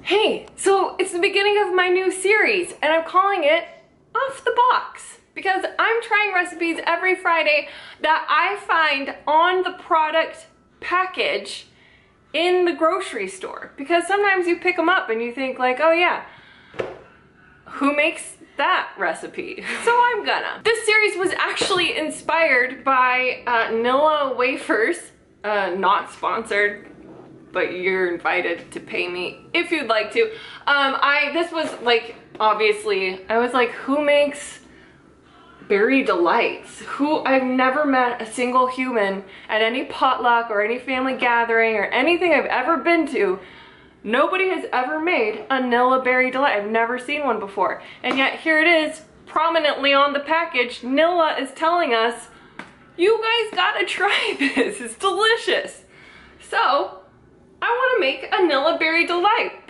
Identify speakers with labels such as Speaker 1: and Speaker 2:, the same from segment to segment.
Speaker 1: Hey, so it's the beginning of my new series and I'm calling it Off the Box because I'm trying recipes every Friday that I find on the product package in the grocery store, because sometimes you pick them up and you think like, oh yeah, who makes that recipe? So I'm gonna. This series was actually inspired by Nilla Wafers, not sponsored, but you're invited to pay me if you'd like to. This was like, obviously, I was like, who makes berry delights? I've never met a single human at any potluck or any family gathering or anything I've ever been to. Nobody has ever made a Nilla berry delight. I've never seen one before. And yet here it is, prominently on the package. Nilla is telling us, you guys gotta try this, it's delicious. So, I wanna make a Nilla berry delight,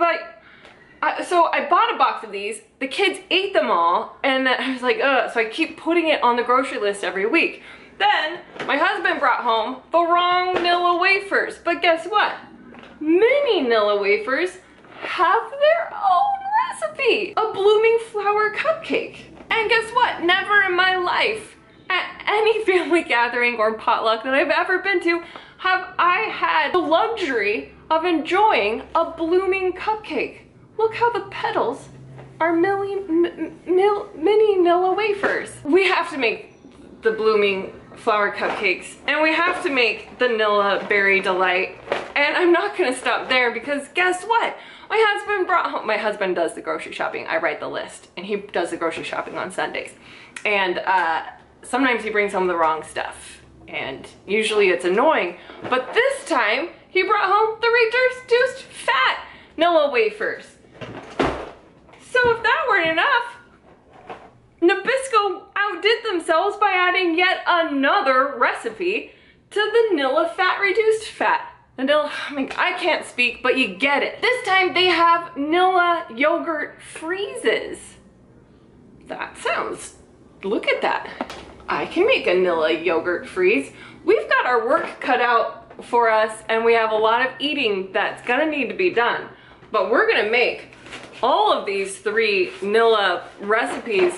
Speaker 1: so I bought a box of these, the kids ate them all, and I was like, ugh, so I keep putting it on the grocery list every week. Then, my husband brought home the wrong Nilla Wafers, but guess what? Many Nilla Wafers have their own recipe, a blooming flower cupcake. And guess what? Never in my life, at any family gathering or potluck that I've ever been to, have I had the luxury of enjoying a blooming cupcake. Look how the petals are mini Nilla Wafers. We have to make the blooming flower cupcakes, and we have to make the Nilla berry delight. And I'm not gonna stop there, because guess what? My husband brought home, my husband does the grocery shopping. I write the list, and he does the grocery shopping on Sundays. And sometimes he brings home the wrong stuff, and usually it's annoying. But this time, he brought home the reduced fat Nilla Wafers. So if that weren't enough, Nabisco outdid themselves by adding yet another recipe to the Nilla fat reduced fat. The Nilla, I mean, I can't speak, but you get it. This time they have Nilla yogurt freezes. That sounds, look at that. I can make a Nilla yogurt freeze. We've got our work cut out for us, and we have a lot of eating that's gonna need to be done. But we're gonna make all of these 3 Nilla recipes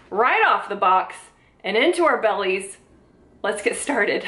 Speaker 1: right off the box and into our bellies. Let's get started.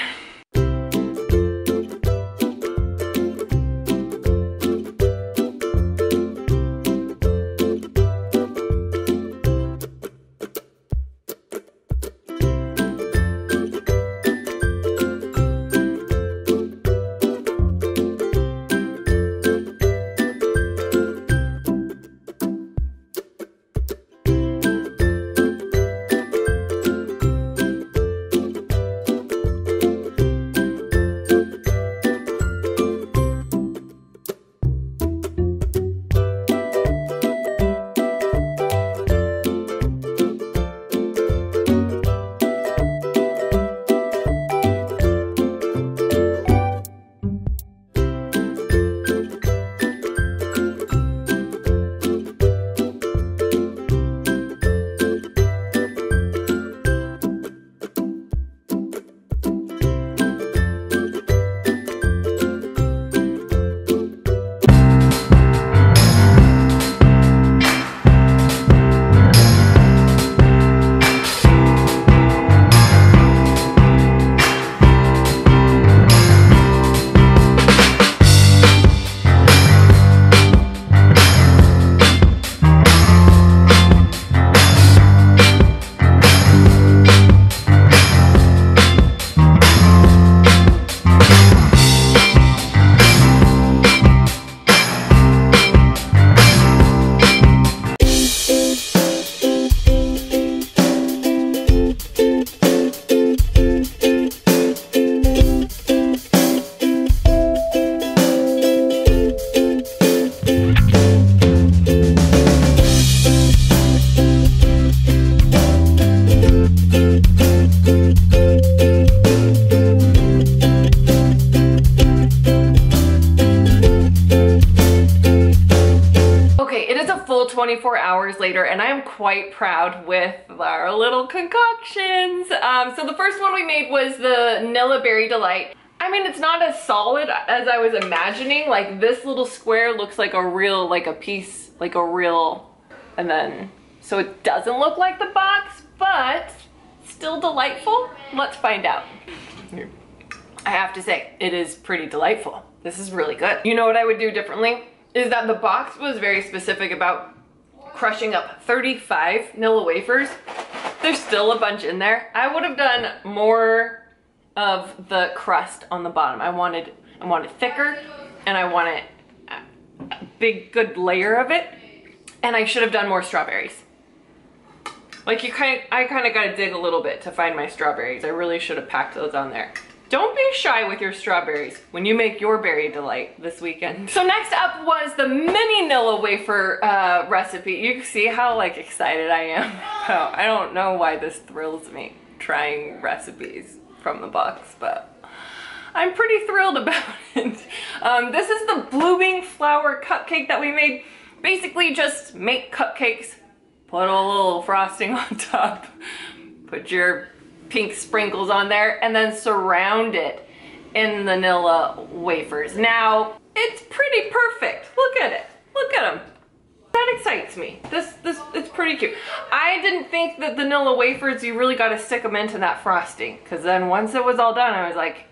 Speaker 1: full 24 hours later, and I am quite proud with our little concoctions. So the first one we made was the Nilla Berry Delight. I mean, it's not as solid as I was imagining. Like this little square looks like a real, like a piece, like a real, and then, so it doesn't look like the box, but still delightful. Let's find out. I have to say, it is pretty delightful. This is really good. You know what I would do differently? Is that the box was very specific about crushing up 35 Nilla wafers. There's still a bunch in there. I would have done more of the crust on the bottom. I wanted thicker, and I wanted a big, good layer of it. And I should have done more strawberries. Like I kind of got to dig a little bit to find my strawberries. I really should have packed those on there. Don't be shy with your strawberries when you make your berry delight this weekend. So next up was the mini Nilla wafer recipe. You can see how like excited I am. Oh, I don't know why this thrills me, trying recipes from the box, but I'm pretty thrilled about it. This is the blooming flower cupcake that we made. Basically just make cupcakes, put a little frosting on top, put your pink sprinkles on there, and then surround it in the Nilla wafers. Now, it's pretty perfect. Look at it. Look at them. That excites me. It's pretty cute. I didn't think that the Nilla wafers, you really got to stick them into that frosting, because then once it was all done, I was like,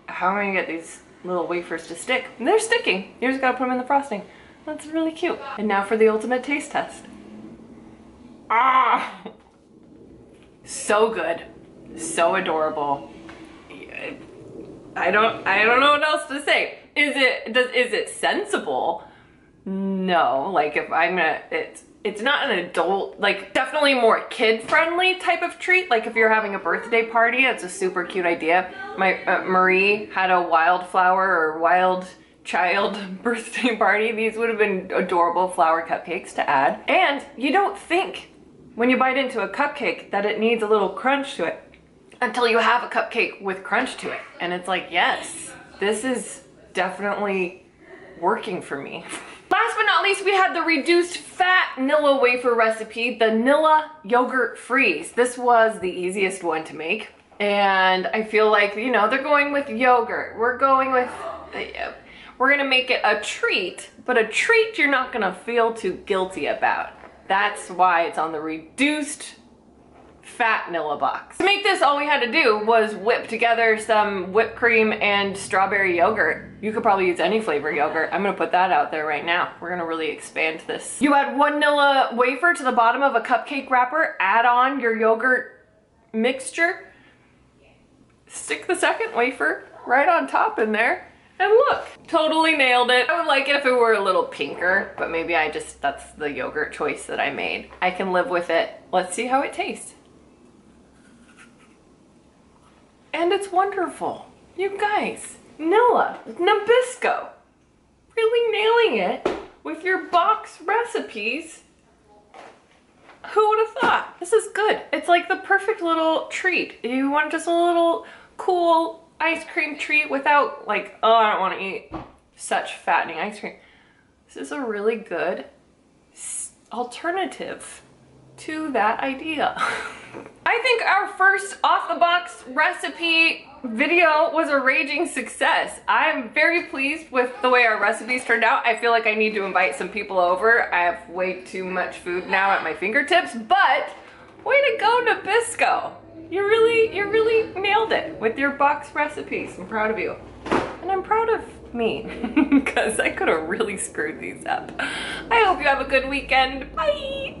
Speaker 1: how am I gonna get these little wafers to stick? And they're sticking. You just gotta put them in the frosting. That's really cute. And now for the ultimate taste test. Ah! So good. So adorable. I don't know what else to say. Is it sensible? No. Like if I'm gonna, it's not an adult, like definitely more kid-friendly type of treat. Like if you're having a birthday party, it's a super cute idea. My Marie had a wildflower or wild child birthday party. These would have been adorable flower cupcakes to add. And you don't think when you bite into a cupcake that it needs a little crunch to it until you have a cupcake with crunch to it. And it's like, yes, this is definitely working for me. Last but not least, we had the reduced fat Nilla wafer recipe, the Nilla yogurt freeze. This was the easiest one to make. And I feel like, you know, they're going with yogurt. We're going with, we're gonna make it a treat, but a treat you're not gonna feel too guilty about. That's why it's on the reduced fat Nilla box. To make this, all we had to do was whip together some whipped cream and strawberry yogurt. You could probably use any flavor yogurt. I'm gonna put that out there right now. We're gonna really expand this. You add 1 Nilla wafer to the bottom of a cupcake wrapper, add on your yogurt mixture, stick the second wafer right on top in there, and look, totally nailed it. I would like it if it were a little pinker, but maybe that's the yogurt choice that I made. I can live with it. Let's see how it tastes. And it's wonderful. You guys, Nilla, Nabisco, really nailing it with your box recipes. Who would have thought? This is good. It's like the perfect little treat. You want just a little cool ice cream treat without like, oh, I don't want to eat such fattening ice cream. This is a really good alternative to that idea. I think our first off-the-box recipe video was a raging success. I'm very pleased with the way our recipes turned out. I feel like I need to invite some people over. I have way too much food now at my fingertips, but way to go, Nabisco. You really nailed it with your box recipes. I'm proud of you. And I'm proud of me, because I could have really screwed these up. I hope you have a good weekend. Bye!